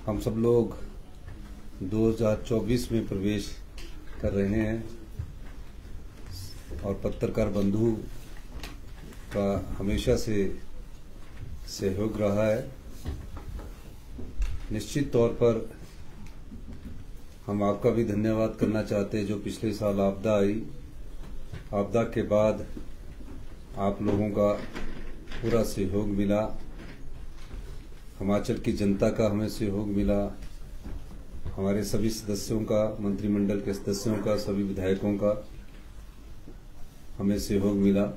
हम सब लोग 2024 में प्रवेश कर रहे हैं और पत्रकार बंधु का हमेशा से सहयोग रहा है। निश्चित तौर पर हम आपका भी धन्यवाद करना चाहते हैं। जो पिछले साल आपदा आई, आपदा के बाद आप लोगों का पूरा सहयोग मिला, हिमाचल की जनता का हमें सहयोग मिला, हमारे सभी सदस्यों का, मंत्रिमंडल के सदस्यों का, सभी विधायकों का हमें सहयोग मिला।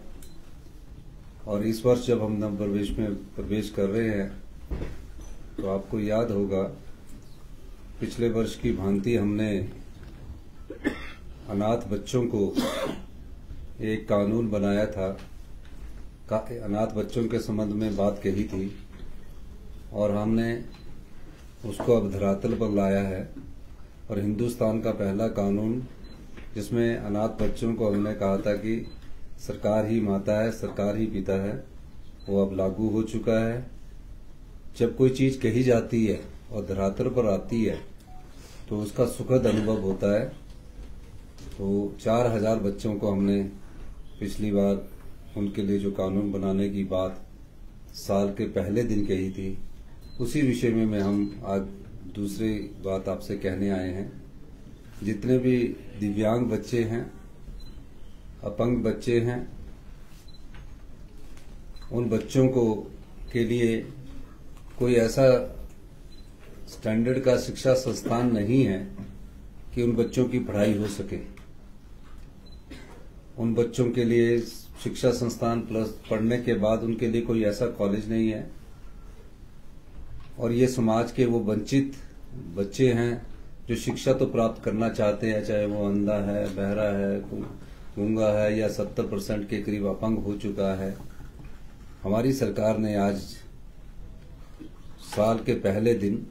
और इस वर्ष जब हम नवप्रवेश में प्रवेश कर रहे हैं तो आपको याद होगा पिछले वर्ष की भांति हमने अनाथ बच्चों को एक कानून बनाया था, अनाथ बच्चों के संबंध में बात कही थी और हमने उसको अब धरातल पर लाया है। और हिंदुस्तान का पहला कानून जिसमें अनाथ बच्चों को हमने कहा था कि सरकार ही माता है, सरकार ही पिता है, वो अब लागू हो चुका है। जब कोई चीज कही जाती है और धरातल पर आती है तो उसका सुखद अनुभव होता है। तो 4000 बच्चों को हमने पिछली बार उनके लिए जो कानून बनाने की बात साल के पहले दिन कही थी, उसी विषय में हम आज दूसरी बात आपसे कहने आए हैं। जितने भी दिव्यांग बच्चे हैं, अपंग बच्चे हैं, उन बच्चों को के लिए कोई ऐसा स्टैंडर्ड का शिक्षा संस्थान नहीं है कि उन बच्चों की पढ़ाई हो सके। उन बच्चों के लिए शिक्षा संस्थान प्लस पढ़ने के बाद उनके लिए कोई ऐसा कॉलेज नहीं है। और ये समाज के वो वंचित बच्चे हैं जो शिक्षा तो प्राप्त करना चाहते हैं, चाहे वो अंधा है, बहरा है, गूंगा है या 70% के करीब अपंग हो चुका है। हमारी सरकार ने आज साल के पहले दिन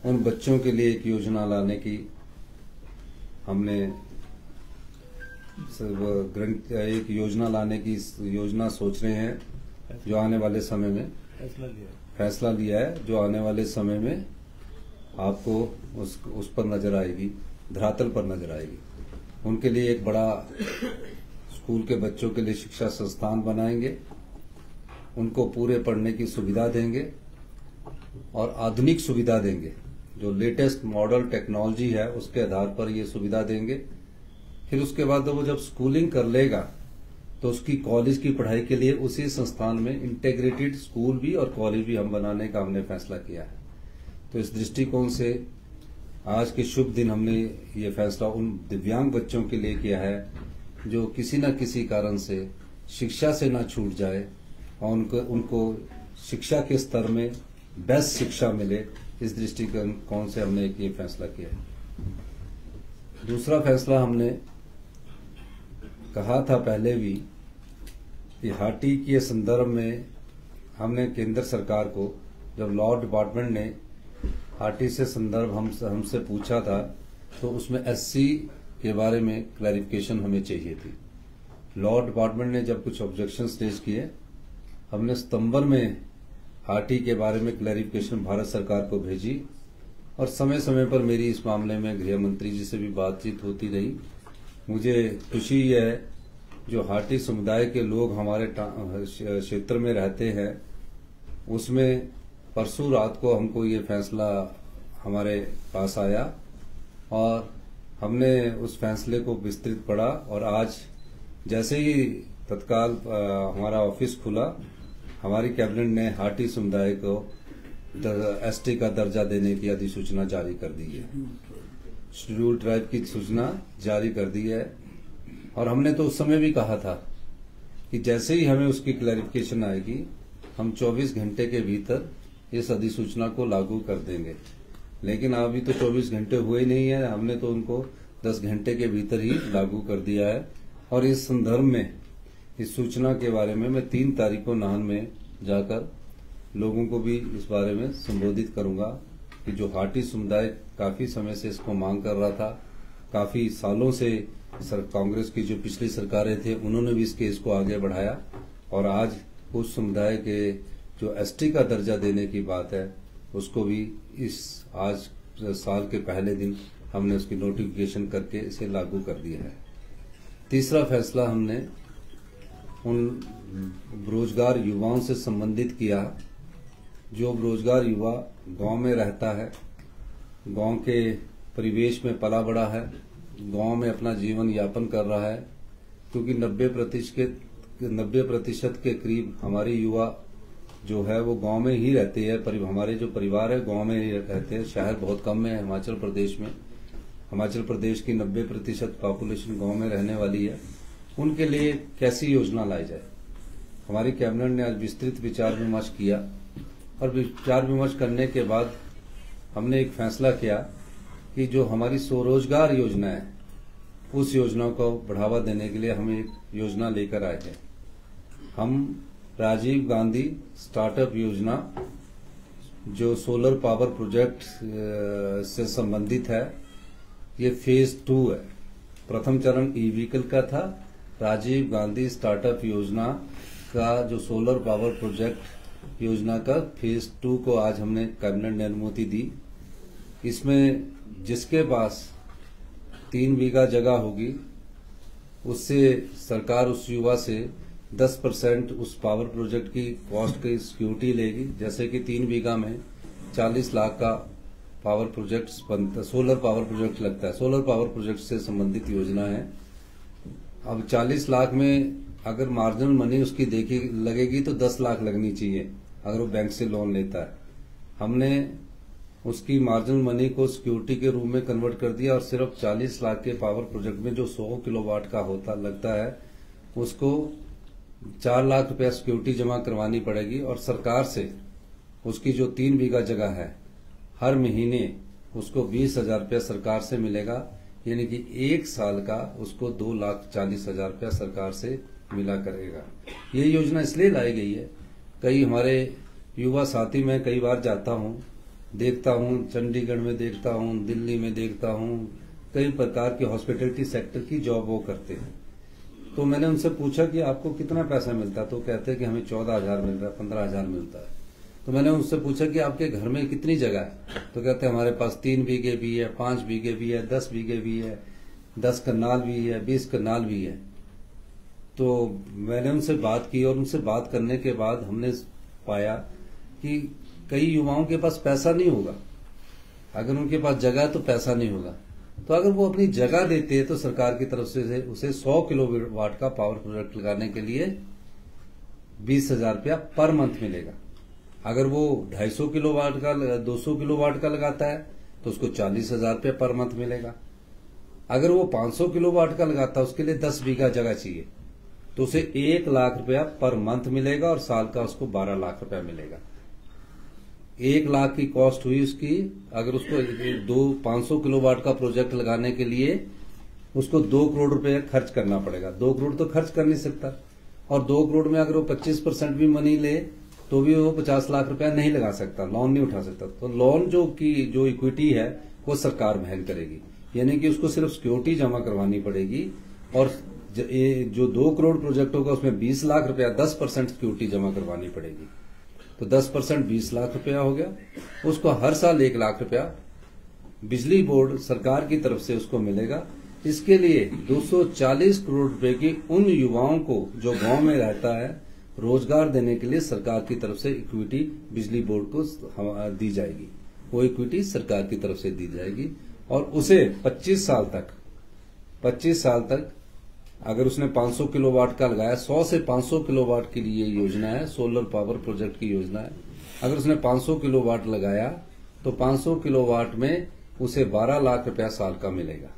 उन बच्चों के लिए एक योजना लाने की हमने एक योजना लाने की योजना सोच रहे हैं जो आने वाले समय में फैसला लिया है, जो आने वाले समय में आपको उस पर नजर आएगी, धरातल पर नजर आएगी। उनके लिए एक बड़ा स्कूल के बच्चों के लिए शिक्षा संस्थान बनाएंगे, उनको पूरे पढ़ने की सुविधा देंगे और आधुनिक सुविधा देंगे। जो लेटेस्ट मॉडल टेक्नोलॉजी है उसके आधार पर ये सुविधा देंगे। फिर उसके बाद वो जब स्कूलिंग कर लेगा तो उसकी कॉलेज की पढ़ाई के लिए उसी संस्थान में इंटीग्रेटेड स्कूल भी और कॉलेज भी हम बनाने का हमने फैसला किया है। तो इस दृष्टिकोण से आज के शुभ दिन हमने ये फैसला उन दिव्यांग बच्चों के लिए किया है जो किसी न किसी कारण से शिक्षा से ना छूट जाए और उनको शिक्षा के स्तर में बेस्ट शिक्षा मिले। इस दृष्टिकोण से हमने एक ये फैसला किया है। दूसरा फैसला हमने कहा था पहले भी कि हाटी के संदर्भ में हमने केंद्र सरकार को, जब लॉ डिपार्टमेंट ने हाटी से संदर्भ हमसे पूछा था तो उसमें एससी के बारे में क्लैरिफिकेशन हमें चाहिए थी। लॉ डिपार्टमेंट ने जब कुछ ऑब्जेक्शंस रेज किए, हमने सितंबर में हाटी के बारे में क्लैरिफिकेशन भारत सरकार को भेजी और समय समय पर मेरी इस मामले में गृह मंत्री जी से भी बातचीत होती रही। मुझे खुशी है जो हाटी समुदाय के लोग हमारे क्षेत्र में रहते हैं, उसमें परसों रात को हमको ये फैसला हमारे पास आया और हमने उस फैसले को विस्तृत पढ़ा और आज जैसे ही तत्काल हमारा ऑफिस खुला, हमारी कैबिनेट ने हाटी समुदाय को एसटी का दर्जा देने की अधिसूचना जारी कर दी है। शेड्यूल ट्राइब की सूचना जारी कर दी है। और हमने तो उस समय भी कहा था कि जैसे ही हमें उसकी क्लैरिफिकेशन आएगी हम 24 घंटे के भीतर इस अधिसूचना को लागू कर देंगे। लेकिन अभी तो 24 घंटे हुए ही नहीं है, हमने तो उनको 10 घंटे के भीतर ही लागू कर दिया है। और इस संदर्भ में इस सूचना के बारे में मैं 3 तारीख को नाहन में जाकर लोगों को भी इस बारे में संबोधित करूंगा कि जो हाटी समुदाय काफी समय से इसको मांग कर रहा था, काफी सालों से कांग्रेस की जो पिछली सरकारें थे उन्होंने भी इस केस को आगे बढ़ाया और आज उस समुदाय के जो एसटी का दर्जा देने की बात है उसको भी इस आज साल के पहले दिन हमने उसकी नोटिफिकेशन करके इसे लागू कर दिया है। तीसरा फैसला हमने उन बेरोजगार युवाओं से संबंधित किया जो बेरोजगार युवा गांव में रहता है, गांव के परिवेश में पला बड़ा है, गांव में अपना जीवन यापन कर रहा है, क्योंकि 90% के करीब हमारे युवा जो है वो गांव में ही रहते हैं। हमारे जो परिवार है गांव में ही रहते हैं। शहर बहुत कम है हिमाचल प्रदेश में। हिमाचल प्रदेश की 90% पॉपुलेशन गांव में रहने वाली है। उनके लिए कैसी योजना लाई जाए, हमारी कैबिनेट ने आज विस्तृत विचार विमर्श किया और विचार विमर्श करने के बाद हमने एक फैसला किया कि जो हमारी स्वरोजगार योजना है उस योजना को बढ़ावा देने के लिए हम एक योजना लेकर आए हैं। हम राजीव गांधी स्टार्टअप योजना जो सोलर पावर प्रोजेक्ट से संबंधित है, ये फेज 2 है। प्रथम चरण ई व्हीकल का था। राजीव गांधी स्टार्टअप योजना का जो सोलर पावर प्रोजेक्ट योजना का फेज 2 को आज हमने कैबिनेट ने अनुमति दी। इसमें जिसके पास 3 बीघा जगह होगी उससे सरकार उस युवा से 10% उस पावर प्रोजेक्ट की कॉस्ट की सिक्योरिटी लेगी। जैसे कि 3 बीघा में 40 लाख का पावर प्रोजेक्ट बनता, सोलर पावर प्रोजेक्ट लगता है। सोलर पावर प्रोजेक्ट से संबंधित योजना है। अब 40 लाख में अगर मार्जिनल मनी उसकी लगेगी तो 10 लाख लगनी चाहिए अगर वो बैंक से लोन लेता है। हमने उसकी मार्जिनल मनी को सिक्योरिटी के रूप में कन्वर्ट कर दिया और सिर्फ 40 लाख के पावर प्रोजेक्ट में जो 100 किलोवाट का लगता है उसको 4 लाख रुपया सिक्योरिटी जमा करवानी पड़ेगी और सरकार से उसकी जो 3 बीघा जगह है हर महीने उसको 20,000 रुपया सरकार से मिलेगा। यानी कि 1 साल का उसको 2,40,000 रुपया सरकार से मिला करेगा। ये योजना इसलिए लाई गई है, कई हमारे युवा साथी मैं कई बार जाता हूँ, देखता हूँ, चंडीगढ़ में देखता हूँ, दिल्ली में देखता हूँ, कई प्रकार के हॉस्पिटैलिटी सेक्टर की जॉब वो करते हैं। तो मैंने उनसे पूछा कि आपको कितना पैसा मिलता है, तो कहते हैं कि हमें 14,000 मिल रहा है, 15,000 मिलता है। तो मैंने उनसे पूछा कि आपके घर में कितनी जगह है, तो कहते हैं हमारे पास 3 बीघे भी है, 5 बीघे भी है, 10 बीघे भी है, 10 कनाल भी है, 20 कनाल भी है। तो मैंने उनसे बात की और उनसे बात करने के बाद हमने पाया कि कई युवाओं के पास पैसा नहीं होगा। अगर उनके पास जगह है तो पैसा नहीं होगा, तो अगर वो अपनी जगह देते हैं तो सरकार की तरफ से उसे 100 किलोवाट का पावर प्रोजेक्ट लगाने के लिए 20,000 रुपया पर मंथ मिलेगा। अगर वो 250 किलोवाट का 200 किलोवाट का लगाता है तो उसको 40,000 रुपया पर मंथ मिलेगा। अगर वो 500 किलोवाट का लगाता है उसके लिए 10 बीघा जगह चाहिए तो उसे 1 लाख रुपया पर मंथ मिलेगा और साल का उसको 12 लाख रुपया मिलेगा। 1 लाख की कॉस्ट हुई उसकी। अगर उसको 500 किलोवाट का प्रोजेक्ट लगाने के लिए उसको 2 करोड़ रुपए खर्च करना पड़ेगा। 2 करोड़ तो खर्च कर नहीं सकता और 2 करोड़ में अगर वो 25% भी मनी ले तो भी वो 50 लाख रुपया नहीं लगा सकता, लोन नहीं उठा सकता। तो लोन जो इक्विटी है वो सरकार वहन करेगी, यानी कि उसको सिर्फ सिक्योरिटी जमा करवानी पड़ेगी और जो 2 करोड़ प्रोजेक्ट होगा उसमें 20 लाख रुपया 10% सिक्योरिटी जमा करवानी पड़ेगी। तो 10% 20 लाख रुपया हो गया। उसको हर साल 1 लाख रुपया बिजली बोर्ड सरकार की तरफ से उसको मिलेगा। इसके लिए 240 करोड़ रुपए की उन युवाओं को जो गांव में रहता है रोजगार देने के लिए सरकार की तरफ से इक्विटी बिजली बोर्ड को दी जाएगी। वो इक्विटी सरकार की तरफ से दी जाएगी और उसे 25 साल तक अगर उसने 500 किलोवाट का लगाया, 100 से 500 किलोवाट के लिए योजना है, सोलर पावर प्रोजेक्ट की योजना है। अगर उसने 500 किलोवाट लगाया तो 500 किलोवाट में उसे 12 लाख रुपया साल का मिलेगा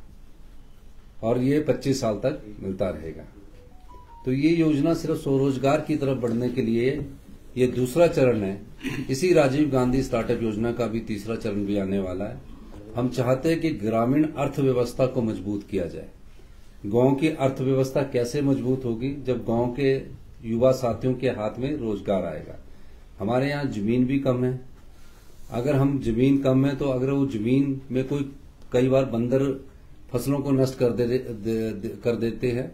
और ये 25 साल तक मिलता रहेगा। तो ये योजना सिर्फ स्वरोजगार की तरफ बढ़ने के लिए ये दूसरा चरण है। इसी राजीव गांधी स्टार्टअप योजना का भी तीसरा चरण भी आने वाला है। हम चाहते हैं कि ग्रामीण अर्थव्यवस्था को मजबूत किया जाए। गांव की अर्थव्यवस्था कैसे मजबूत होगी? जब गांव के युवा साथियों के हाथ में रोजगार आएगा। हमारे यहाँ जमीन भी कम है। अगर हम जमीन कम है तो अगर वो जमीन में कोई कई बार बंदर फसलों को नष्ट कर देते हैं,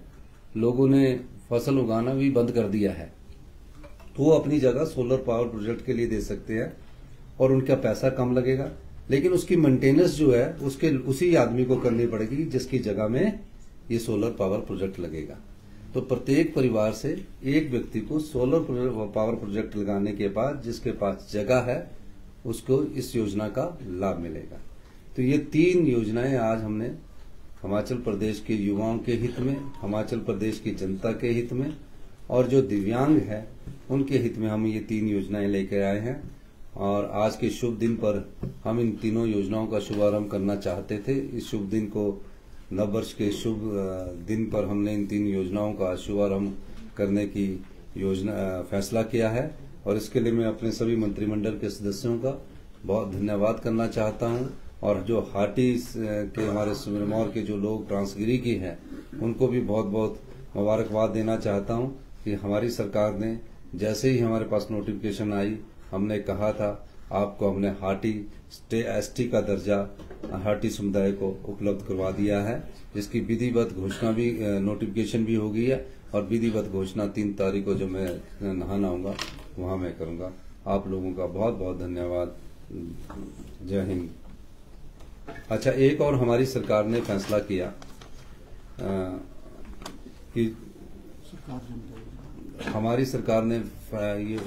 लोगों ने फसल उगाना भी बंद कर दिया है, तो वो अपनी जगह सोलर पावर प्रोजेक्ट के लिए दे सकते हैं और उनका पैसा कम लगेगा, लेकिन उसकी मेंटेनेंस जो है उसके उसी आदमी को करनी पड़ेगी जिसकी जगह में ये सोलर पावर प्रोजेक्ट लगेगा। तो प्रत्येक परिवार से एक व्यक्ति को सोलर पावर प्रोजेक्ट लगाने के बाद जिसके पास जगह है उसको इस योजना का लाभ मिलेगा। तो ये 3 योजनाएं आज हमने हिमाचल प्रदेश के युवाओं के हित में, हिमाचल प्रदेश की जनता के हित में और जो दिव्यांग है उनके हित में हम ये 3 योजनाएं लेकर आए हैं। और आज के शुभ दिन पर हम इन तीनों योजनाओं का शुभारंभ करना चाहते थे। इस शुभ दिन को नववर्ष के शुभ दिन पर हमने इन 3 योजनाओं का शुभारंभ करने की फैसला किया है और इसके लिए मैं अपने सभी मंत्रिमंडल के सदस्यों का बहुत धन्यवाद करना चाहता हूं। और जो हाटी के हमारे सिरमौर के जो लोग ट्रांसगिरी की हैं उनको भी बहुत बहुत मुबारकबाद देना चाहता हूं कि हमारी सरकार ने जैसे ही हमारे पास नोटिफिकेशन आई हमने कहा था आपको हमने हाटी एसटी का दर्जा हाटी समुदाय को उपलब्ध करवा दिया है, जिसकी विधिवत घोषणा भी नोटिफिकेशन भी हो गई है और विधिवत घोषणा 3 तारीख को जो मैं नहाना आऊंगा वहां मैं करूंगा। आप लोगों का बहुत बहुत धन्यवाद। जय हिंद। अच्छा, एक और हमारी सरकार ने फैसला किया कि हमारी सरकार ने ये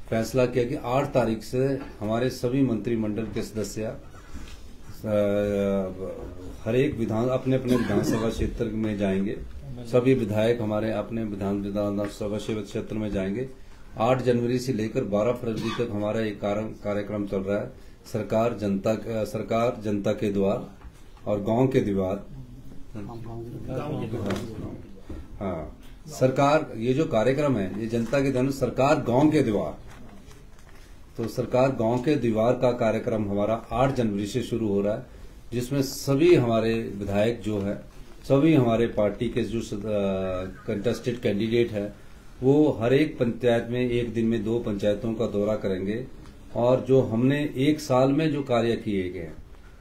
फैसला किया कि 8 तारीख से हमारे सभी मंत्रिमंडल के सदस्य हर एक अपने अपने विधानसभा क्षेत्र में जाएंगे। सभी विधायक हमारे अपने विधानसभा क्षेत्र में जाएंगे। 8 जनवरी से लेकर 12 फरवरी तक हमारा एक कार्यक्रम चल रहा है, सरकार जनता के द्वार और गांव के द्वार। हाँ, सरकार, ये जो कार्यक्रम है ये जनता के द्वार, सरकार गांव के द्वार। तो सरकार गांव के द्वार का कार्यक्रम हमारा 8 जनवरी से शुरू हो रहा है, जिसमें सभी हमारे विधायक जो है, सभी हमारे पार्टी के जो कंटेस्टेड कैंडिडेट है वो हर एक पंचायत में एक दिन में 2 पंचायतों का दौरा करेंगे और जो हमने 1 साल में जो कार्य किए गए हैं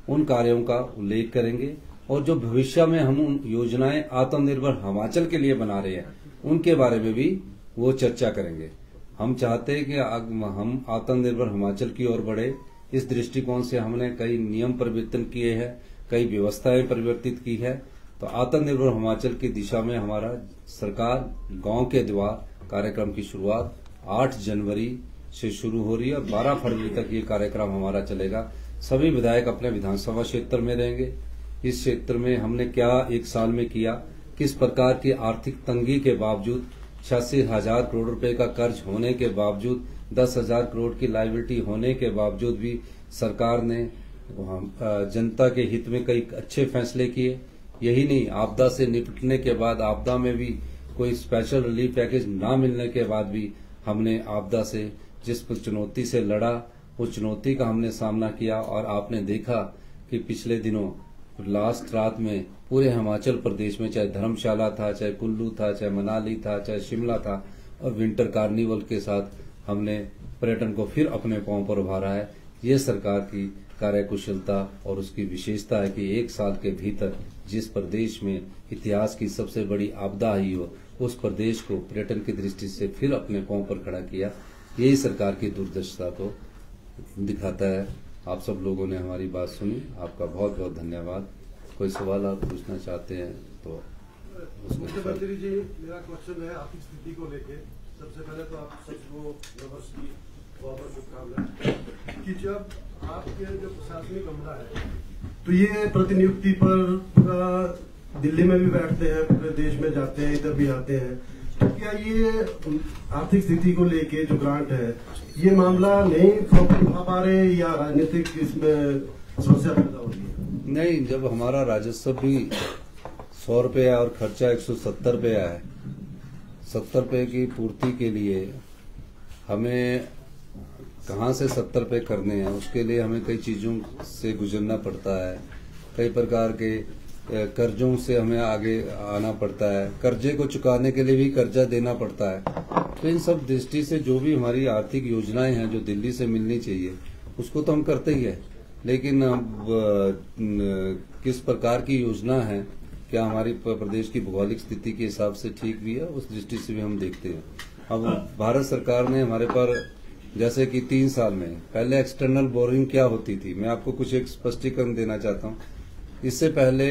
उन कार्यों का उल्लेख करेंगे और जो भविष्य में हम उन योजनाएं आत्मनिर्भर हिमाचल के लिए बना रहे हैं उनके बारे में भी वो चर्चा करेंगे। हम चाहते हैं कि हम आत्मनिर्भर हिमाचल की ओर बढ़े। इस दृष्टिकोण से हमने कई नियम परिवर्तन किए हैं, कई व्यवस्थाएं परिवर्तित की है। तो आत्मनिर्भर हिमाचल की दिशा में हमारा सरकार गांव के द्वार कार्यक्रम की शुरुआत 8 जनवरी से शुरू हो रही है और 12 फरवरी तक ये कार्यक्रम हमारा चलेगा। सभी विधायक अपने विधानसभा क्षेत्र में रहेंगे। इस क्षेत्र में हमने क्या 1 साल में किया, किस प्रकार की आर्थिक तंगी के बावजूद 86,000 करोड़ रुपए का कर्ज होने के बावजूद 10,000 करोड़ की लायबिलिटी होने के बावजूद भी सरकार ने जनता के हित में कई अच्छे फैसले किए। यही नहीं, आपदा से निपटने के बाद, आपदा में भी कोई स्पेशल रिलीफ पैकेज ना मिलने के बाद भी हमने आपदा से जिस चुनौती से लड़ा उस चुनौती का हमने सामना किया। और आपने देखा कि पिछले दिनों लास्ट रात में पूरे हिमाचल प्रदेश में चाहे धर्मशाला था, चाहे कुल्लू था, चाहे मनाली था, चाहे शिमला था और विंटर कार्निवल के साथ हमने पर्यटन को फिर अपने पांव पर उभारा है। ये सरकार की कार्यकुशलता और उसकी विशेषता है कि 1 साल के भीतर जिस प्रदेश में इतिहास की सबसे बड़ी आपदा आई हो उस प्रदेश को पर्यटन की दृष्टि से फिर अपने पांव पर खड़ा किया। यही सरकार की दूरदर्शिता को दिखाता है। आप सब लोगों ने हमारी बात सुनी, आपका बहुत बहुत धन्यवाद। कोई सवाल आप पूछना चाहते हैं तो मुख्यमंत्री जी, मेरा क्वेश्चन है आर्थिक स्थिति को लेके। सबसे पहले तो आप सबको नववर्ष की बहुत बहुत शुभकामनाएं कि जब आपके जो प्रशासनिक अमला है तो ये प्रतिनियुक्ति पर पूरा दिल्ली में भी बैठते हैं, पूरे देश में जाते हैं, इधर भी आते हैं, तो क्या ये आर्थिक स्थिति को लेके जो ग्रांट है ये मामला नहीं उठा पा रहे या राजनीतिक इसमें समस्या पैदा हो रही है? नहीं, जब हमारा राजस्व भी 100 रुपया और खर्चा 170 रुपया है, 70 रुपये की पूर्ति के लिए हमें कहाँ से 70 रुपये करने हैं, उसके लिए हमें कई चीजों से गुजरना पड़ता है, कई प्रकार के कर्जों से हमें आगे आना पड़ता है, कर्जे को चुकाने के लिए भी कर्जा देना पड़ता है। तो इन सब दृष्टि से जो भी हमारी आर्थिक योजनाएं हैं जो दिल्ली से मिलनी चाहिए उसको तो हम करते ही है, लेकिन अब किस प्रकार की योजना है, क्या हमारी प्रदेश की भौगोलिक स्थिति के हिसाब से ठीक भी है, उस दृष्टि से भी हम देखते हैं। अब भारत सरकार ने हमारे पर जैसे कि 3 साल में पहले एक्सटर्नल बोरिंग क्या होती थी, मैं आपको कुछ एक स्पष्टीकरण देना चाहता हूँ। इससे पहले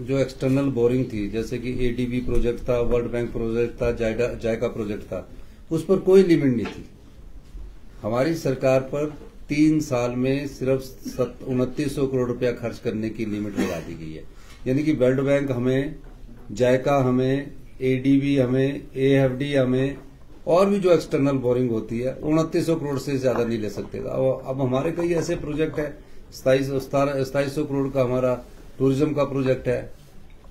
जो एक्सटर्नल बोरिंग थी, जैसे कि एडीबी प्रोजेक्ट था, वर्ल्ड बैंक प्रोजेक्ट था, जायका प्रोजेक्ट था, उस पर कोई लिमिट नहीं थी। हमारी सरकार पर 3 साल में सिर्फ 2900 करोड़ रुपया खर्च करने की लिमिट लगा दी गई है। यानी कि वर्ल्ड बैंक हमें, जायका हमें, एडीबी हमें, एएफडी हमें, और भी जो एक्सटर्नल बोरिंग होती है 2900 करोड़ से ज्यादा नहीं ले सकते। अब हमारे कई ऐसे प्रोजेक्ट है, 2700 करोड़ का हमारा टूरिज्म का प्रोजेक्ट है,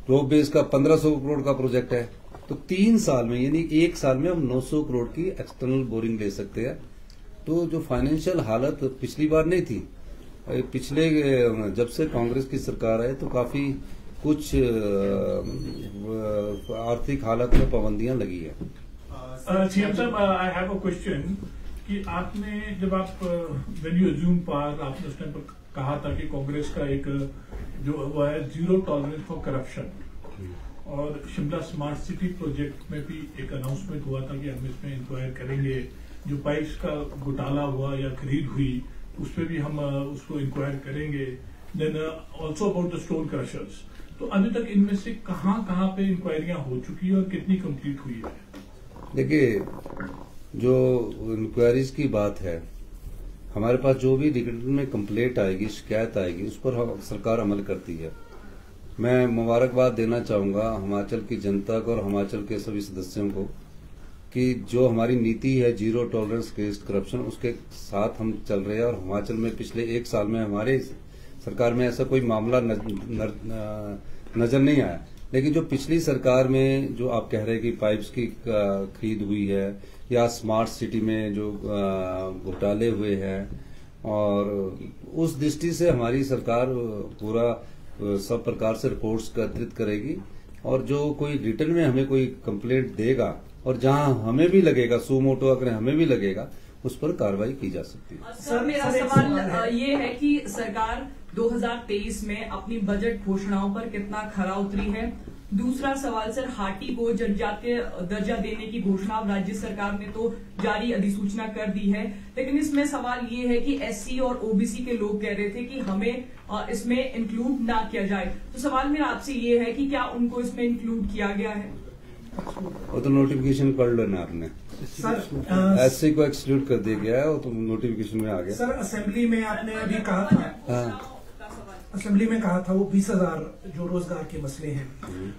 रोप बेस का 1500 करोड़ का प्रोजेक्ट है। तो 3 साल में यानी 1 साल में हम 900 करोड़ की एक्सटर्नल बोरिंग ले सकते हैं। तो जो फाइनेंशियल हालत पिछली बार नहीं थी, पिछले जब से कांग्रेस की सरकार है तो काफी कुछ आर्थिक हालत में पाबंदियां लगी है। सीएम साहब, आई हैव अ क्वेश्चन कि आपने जब आप व्हेन यू अज्यूम पावर, आपने उस टाइम पर कहा था कि कांग्रेस का एक जो वो है जीरो टॉलरेंस फॉर करप्शन, और शिमला स्मार्ट सिटी प्रोजेक्ट में भी एक अनाउंसमेंट हुआ था कि हम इसमें इंक्वायर करेंगे। जो पाइप्स का घोटाला हुआ या खरीद हुई उस पर भी हम उसको इंक्वायर करेंगे। Then also about the stone crushers. तो अभी तक इनमें से कहाँ पे इंक्वायरियां हो चुकी है और कितनी कंप्लीट हुई है? देखिए, जो इंक्वायरीज की बात है, हमारे पास जो भी रिटर्न में कंप्लेंट आएगी, शिकायत आएगी, उस पर सरकार अमल करती है। मैं मुबारकबाद देना चाहूंगा हिमाचल की जनता को और हिमाचल के सभी सदस्यों को कि जो हमारी नीति है जीरो टॉलरेंस अगेंस्ट करप्शन, उसके साथ हम चल रहे हैं। और हिमाचल में पिछले 1 साल में हमारे सरकार में ऐसा कोई मामला नजर नहीं आया। लेकिन जो पिछली सरकार में जो आप कह रहे हैं कि पाइप्स की खरीद हुई है या स्मार्ट सिटी में जो घोटाले हुए हैं, और उस दृष्टि से हमारी सरकार पूरा सब प्रकार से रिपोर्ट्स एकत्रित करेगी, और जो कोई रिटर्न में हमें कोई कंप्लेंट देगा और जहां हमें भी लगेगा, सुमोटो अगर हमें भी लगेगा, उस पर कार्रवाई की जा सकती है। सर, मेरा सवाल ये है कि सरकार 2023 में अपनी बजट घोषणाओं पर कितना खरा उतरी है। दूसरा सवाल सर, हाटी को जनजातीय दर्जा देने की घोषणा राज्य सरकार ने तो जारी अधिसूचना कर दी है, लेकिन इसमें सवाल ये है कि एससी और ओबीसी के लोग कह रहे थे कि हमें इसमें इंक्लूड ना किया जाए। तो सवाल मेरा आपसे ये है कि क्या उनको इसमें इंक्लूड किया गया है? वो तो नोटिफिकेशन पढ़ लेना आपने सर, एससी को एक्सक्लूड कर दिया गया है, वो तो नोटिफिकेशन में आ गया। सर, असेंबली में आपने अभी कहा था, असेंबली में कहा था वो 20,000 जो रोजगार के मसले हैं,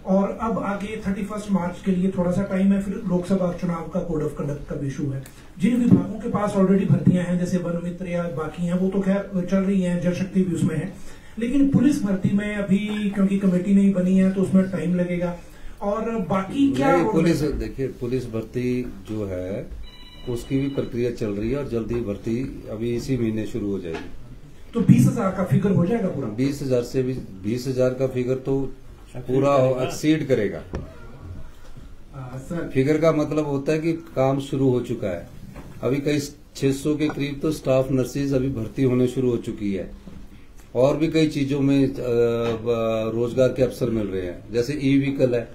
और अब आगे 31 मार्च के लिए थोड़ा सा टाइम है, फिर लोकसभा चुनाव का कोड ऑफ कंडक्ट का इशू है। जिन विभागों के पास ऑलरेडी भर्तियां हैं, जैसे वन मित्र या बाकी हैं, वो तो खैर चल रही हैं, जल शक्ति भी उसमें है, लेकिन पुलिस भर्ती में अभी क्योंकि कमेटी नहीं बनी है तो उसमें टाइम लगेगा। और बाकी क्या पुलिस, देखिए पुलिस भर्ती जो है उसकी भी प्रक्रिया चल रही है, और जल्दी भर्ती अभी इसी महीने शुरू हो जाएगी। तो 20,000 का फिगर हो जाएगा पूरा? 20,000 से भी 20,000 का फिगर तो पूरा एक्सीड करेगा। फिगर का मतलब होता है कि काम शुरू हो चुका है। अभी कई 600 के करीब तो स्टाफ नर्सेज अभी भर्ती होने शुरू हो चुकी है, और भी कई चीजों में रोजगार के अवसर मिल रहे हैं। जैसे ई व्हीकल है,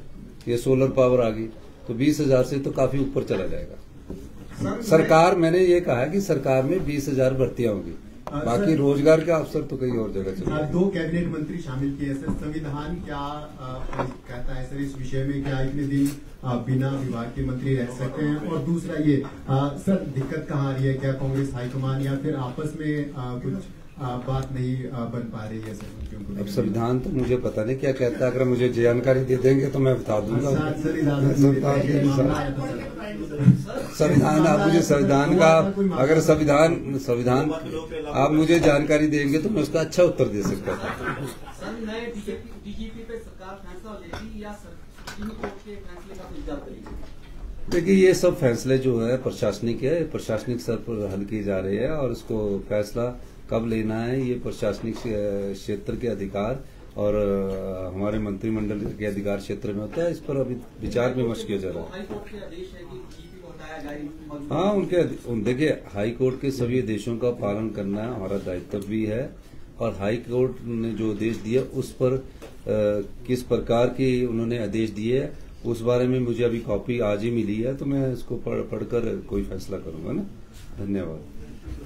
ये सोलर पावर आ गई, तो 20,000 से तो काफी ऊपर चला जाएगा। सरकार, मैंने ये कहा कि सरकार में 20,000 भर्तियां होगी, बाकी रोजगार का अवसर तो कहीं और जगह चलेगा। 2 कैबिनेट मंत्री शामिल किए सर। संविधान क्या कहता है सर इस विषय में? क्या इतने दिन बिना विभाग के मंत्री रह सकते हैं? और दूसरा ये सर, दिक्कत कहाँ आ रही है? क्या कांग्रेस हाईकमान या फिर आपस में कुछ बात नहीं बन पा रही है सर? अब संविधान तो मुझे पता नहीं क्या कहता है, अगर मुझे जानकारी दे देंगे तो मैं बता दूंगा। संविधान, आप मुझे संविधान का, अगर संविधान आप मुझे जानकारी देंगे तो मैं उसका अच्छा उत्तर दे सकता था। देखिए, ये सब फैसले जो है प्रशासनिक है, प्रशासनिक स्तर पर हल किए जा रहे हैं, और इसको फैसला कब लेना है ये प्रशासनिक क्षेत्र के अधिकार और हमारे मंत्रिमंडल के अधिकार क्षेत्र में होता है। इस पर अभी विचार विमर्श किया जा रहा है। हाँ, उनके देखिए, हाई कोर्ट के सभी आदेशों का पालन करना हमारा दायित्व भी है, और हाई कोर्ट ने जो आदेश दिया उस पर किस प्रकार की उन्होंने आदेश दिए उस बारे में मुझे अभी कॉपी आज ही मिली है, तो मैं इसको पढ़कर कोई फैसला करूंगा ना। धन्यवाद।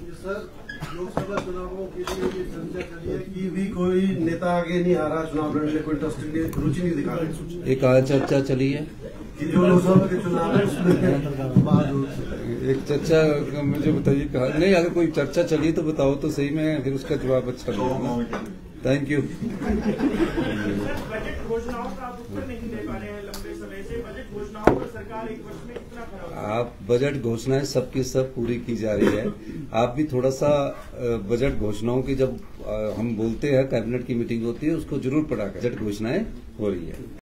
ये सर, लोकसभा चुनावों के लिए ये चर्चा चली है कि भी कोई नेता आगे नहीं आ रहा चुनाव लड़ने, कोई इंटरेस्ट रुचि नहीं दिखा रहा। एक आज चर्चा चली है कि जो लोकसभा के चुनाव है उसमें बाद एक चर्चा मुझे बताइए कहा नहीं, अगर कोई चर्चा चली तो बताओ तो सही, में फिर उसका जवाब अच्छा दूंगा। Thank you. बजट घोषणाओं का आप उत्तर नहीं दे पा रहे हैं लंबे समय से। बजट घोषणाओं पर सरकार एक वर्ष में कितना खरा? आप बजट घोषणाएं सबकी सब पूरी की जा रही है। आप भी थोड़ा सा बजट घोषणाओं की जब हम बोलते हैं कैबिनेट की मीटिंग होती है उसको जरूर पढ़ा कर। बजट घोषणाएं हो रही है।